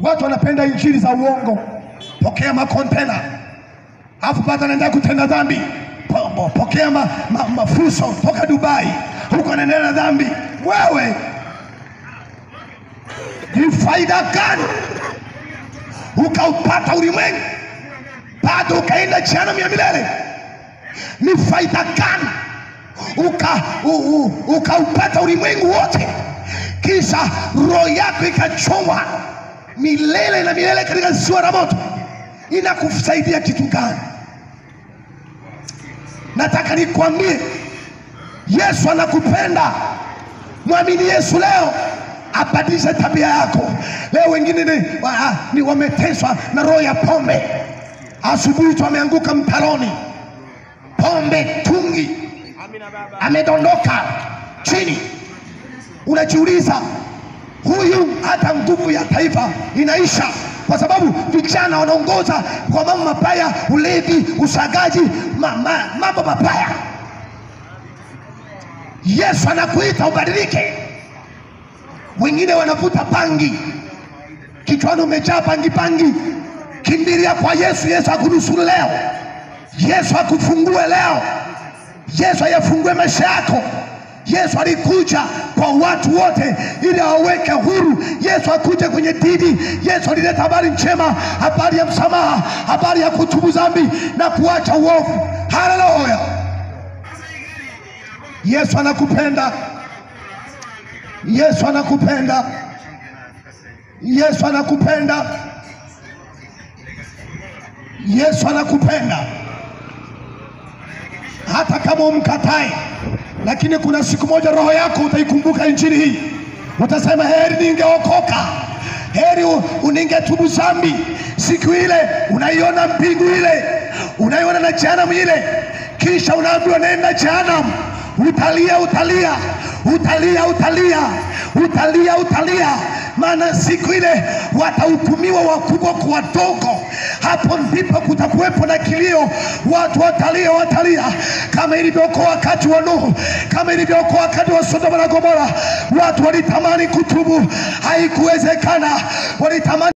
Watu wanapenda injili za uongo. Pokea makontena, alafu baada anaenda kutenda dhambi. Pokea mafuso toka Dubai, huko anaendelea dhambi. Wewe ni faida gani ukaupata ulimwengu bado ukaenda jehanamu ya milele? Ni faida gani ukaupata ulimwengu wote kisha roho yako ikachomwa milele na milele katika ziwa la moto? Inakusaidia kitu gani? Nataka nikwambie, Yesu anakupenda. Mwamini Yesu leo, abadilishe tabia yako. Leo wengine ni wameteswa na roho ya pombe. Asubuhi tu ameanguka mtaroni, pombe tungi, amedondoka chini. Unajiuliza, huyu hata nguvu ya taifa inaisha, kwa sababu vijana wanaongoza kwa mambo mabaya, ulevi, usagaji, mambo mabaya. Yesu anakuita ubadilike. Wengine wanavuta bangi, kichwani umejaa bangi. Kimbilia kwa Yesu. Yesu akunusuru leo. Yesu akufungue leo. Yesu ayafungue maisha yako. Yesu alikuja kwa watu wote ili aweke huru. Yesu akuje kwenye dini. Yesu alileta habari njema, habari ya msamaha, habari ya kutubu dhambi na kuacha uovu. Haleluya! Yesu anakupenda. Yesu anakupenda. Yesu anakupenda. Yesu anakupenda. Hata kama umkatae, lakini kuna siku moja roho yako utaikumbuka injili hii. Utasema, heri ningeokoka, heri uningetubu dhambi. Siku ile unaiona mbingu ile, unaiona na jehanamu ile, kisha unaambiwa nenda jehanamu. Utalia, maana siku ile watahukumiwa wakubwa kwa wadogo. Hapo ndipo kutakuwepo na kilio. Watu watalia kama ilivyokuwa wakati wa Nuhu, kama ilivyokuwa wakati wa Sodoma na Gomora. Watu walitamani kutubu, haikuwezekana. Walitamani